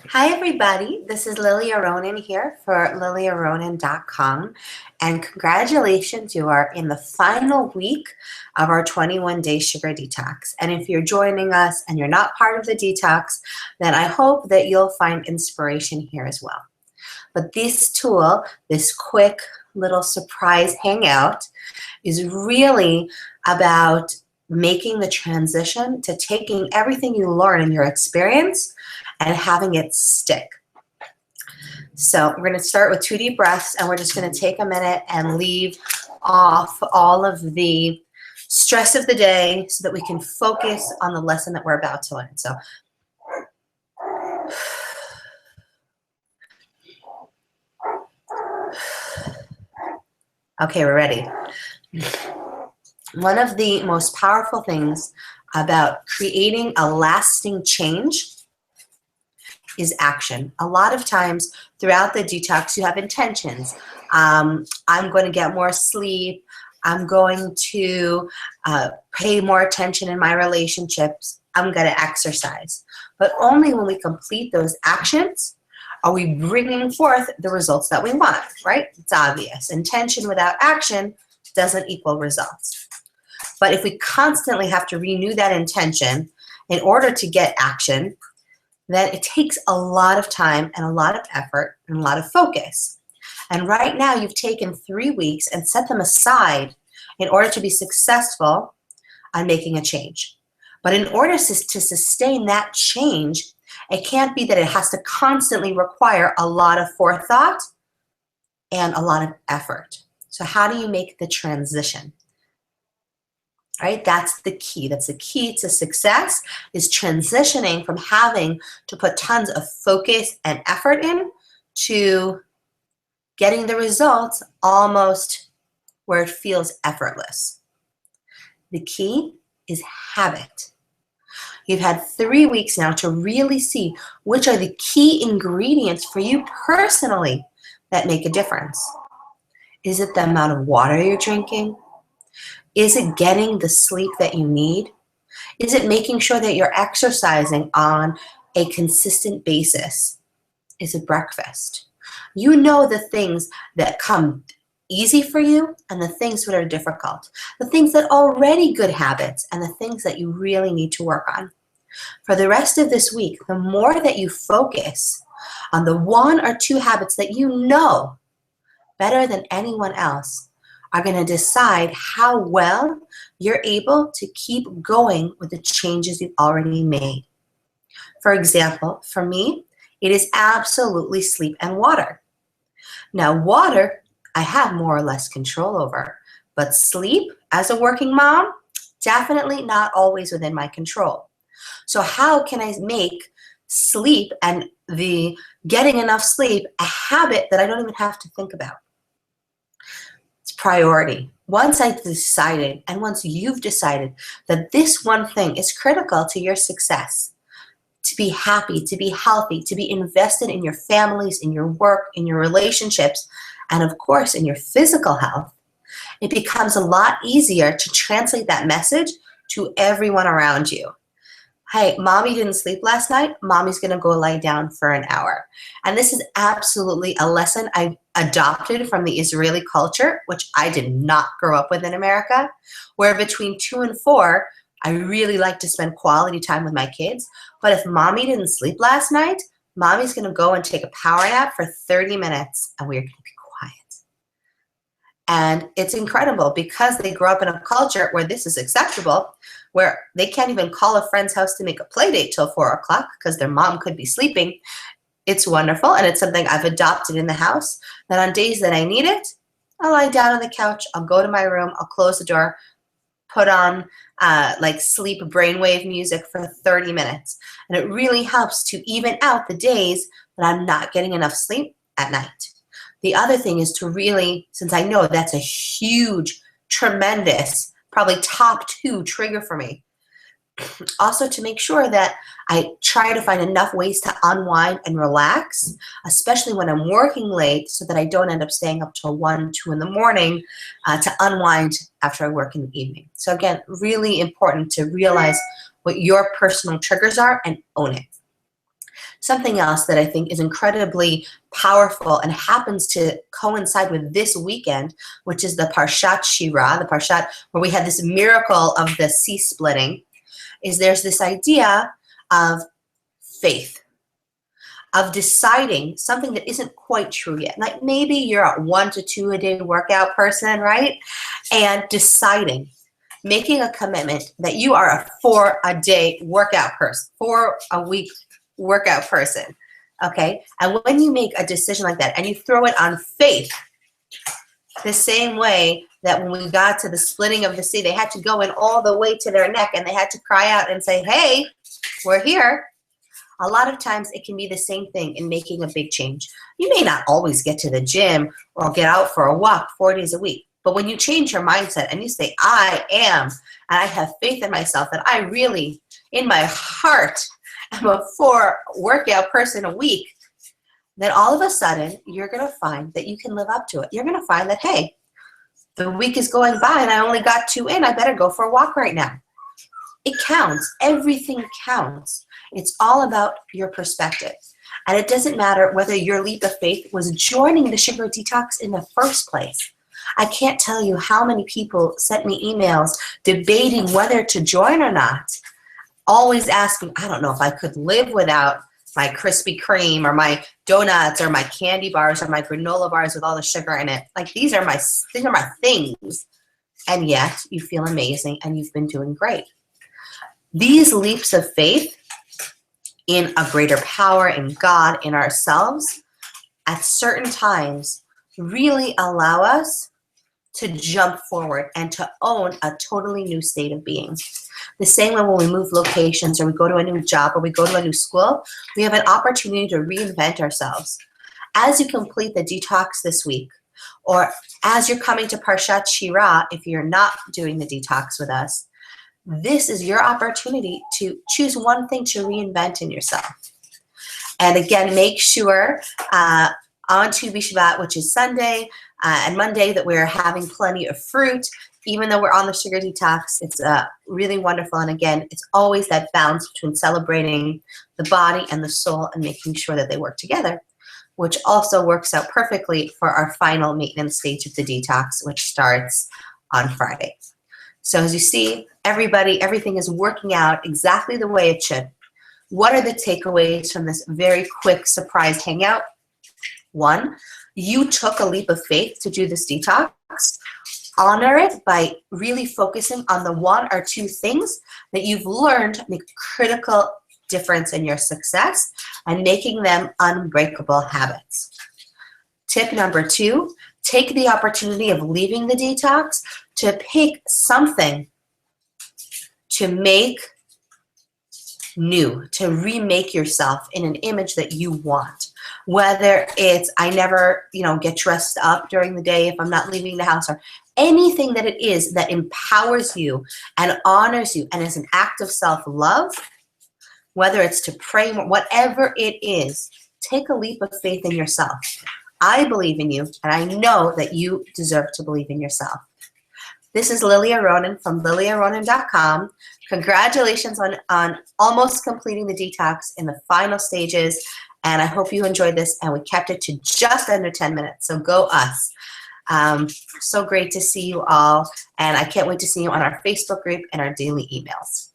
Hi everybody, this is Lilia Ronan here for liliaronan.com, and congratulations, you are in the final week of our 21-day sugar detox. And if you're joining us and you're not part of the detox, then I hope that you'll find inspiration here as well. But this tool, this quick little surprise hangout, is really about making the transition to taking everything you learn in your experience and having it stick. So we're going to start with 2 deep breaths, and we're just going to take a minute and leave off all of the stress of the day so that we can focus on the lesson that we're about to learn. So okay, we're ready. One of the most powerful things about creating a lasting change is action. A lot of times throughout the detox, you have intentions. I'm going to get more sleep. I'm going to pay more attention in my relationships. I'm going to exercise. But only when we complete those actions are we bringing forth the results that we want, right? It's obvious. Intention without action doesn't equal results. But if we constantly have to renew that intention in order to get action, then it takes a lot of time and a lot of effort and a lot of focus. And right now you've taken 3 weeks and set them aside in order to be successful on making a change. But in order to sustain that change, it can't be that it has to constantly require a lot of forethought and a lot of effort. So how do you make the transition? Right? That's the key. That's the key to success, is transitioning from having to put tons of focus and effort in to getting the results almost where it feels effortless. The key is habit. You've had 3 weeks now to really see which are the key ingredients for you personally that make a difference. Is it the amount of water you're drinking? Is it getting the sleep that you need? Is it making sure that you're exercising on a consistent basis? Is it breakfast? You know the things that come easy for you and the things that are difficult. The things that are already good habits and the things that you really need to work on. For the rest of this week, the more that you focus on the 1 or 2 habits that you know better than anyone else, are going to decide how well you're able to keep going with the changes you've already made. For example, for me, it is absolutely sleep and water. Now, water, I have more or less control over, but sleep, as a working mom, definitely not always within my control. So how can I make sleep and the getting enough sleep a habit that I don't even have to think about? Priority. Once I've decided, and once you've decided that this one thing is critical to your success, to be happy, to be healthy, to be invested in your families, in your work, in your relationships, and of course in your physical health, it becomes a lot easier to translate that message to everyone around you. Hey, mommy didn't sleep last night. Mommy's going to go lie down for an hour. And this is absolutely a lesson I adopted from the Israeli culture, which I did not grow up with in America, where between 2 and 4, I really like to spend quality time with my kids. But if mommy didn't sleep last night, mommy's going to go and take a power nap for 30 minutes, and we're going to be quiet. And it's incredible because they grow up in a culture where this is acceptable, where they can't even call a friend's house to make a play date till 4 o'clock because their mom could be sleeping. It's wonderful, and it's something I've adopted in the house, that on days that I need it, I'll lie down on the couch, I'll go to my room, I'll close the door, put on like sleep brainwave music for 30 minutes. And it really helps to even out the days that I'm not getting enough sleep at night. The other thing is to really, since I know that's a huge, tremendous, probably top 2 trigger for me, also to make sure that I try to find enough ways to unwind and relax, especially when I'm working late, so that I don't end up staying up till 1, 2 in the morning to unwind after I work in the evening. So again, really important to realize what your personal triggers are and own it. Something else that I think is incredibly powerful and happens to coincide with this weekend, which is the Parshat Shira, the Parshat where we had this miracle of the sea splitting, is there's this idea of faith, of deciding something that isn't quite true yet. Like maybe you're a 1 to 2 a day workout person, right? And deciding, making a commitment that you are a 4 a day workout person, 4 a week workout person, okay? And when you make a decision like that and you throw it on faith, the same way that when we got to the splitting of the sea, they had to go in all the way to their neck and they had to cry out and say, hey, we're here. A lot of times it can be the same thing in making a big change. You may not always get to the gym or get out for a walk 4 days a week, but when you change your mindset and you say, I am, and I have faith in myself that I really, in my heart, am a 4 workout person a week, then all of a sudden you're going to find that you can live up to it. You're going to find that, hey, the week is going by and I only got 2 in. I better go for a walk right now. It counts. Everything counts. It's all about your perspective. And it doesn't matter whether your leap of faith was joining the sugar detox in the first place. I can't tell you how many people sent me emails debating whether to join or not. Always asking, I don't know if I could live without my Krispy Kreme or my donuts or my candy bars or my granola bars with all the sugar in it. Like these are my things. And yet you feel amazing and you've been doing great. These leaps of faith in a greater power, in God, in ourselves, at certain times really allow us to jump forward and to own a totally new state of being. The same way when we move locations or we go to a new job or we go to a new school, we have an opportunity to reinvent ourselves. As you complete the detox this week, or as you're coming to Parshat Shira, if you're not doing the detox with us, this is your opportunity to choose one thing to reinvent in yourself. And again, make sure on Tu B'Shvat, which is Sunday, and Monday, that we're having plenty of fruit. Even though we're on the sugar detox, it's really wonderful. And again, it's always that balance between celebrating the body and the soul and making sure that they work together, which also works out perfectly for our final maintenance stage of the detox, which starts on Friday. So as you see, everything is working out exactly the way it should. What are the takeaways from this very quick surprise hangout? 1, you took a leap of faith to do this detox. Honor it by really focusing on the 1 or 2 things that you've learned make a critical difference in your success and making them unbreakable habits. Tip number 2, take the opportunity of leaving the detox to pick something to make new, to remake yourself in an image that you want. Whether it's, I never, get dressed up during the day if I'm not leaving the house, or anything that it is that empowers you and honors you and is an act of self-love, whether it's to pray, whatever it is, take a leap of faith in yourself. I believe in you, and I know that you deserve to believe in yourself. This is Lilia Ronen from liliaronen.com. Congratulations on almost completing the detox in the final stages. And I hope you enjoyed this, and we kept it to just under 10 minutes. So go us. So great to see you all. And I can't wait to see you on our Facebook group and our daily emails.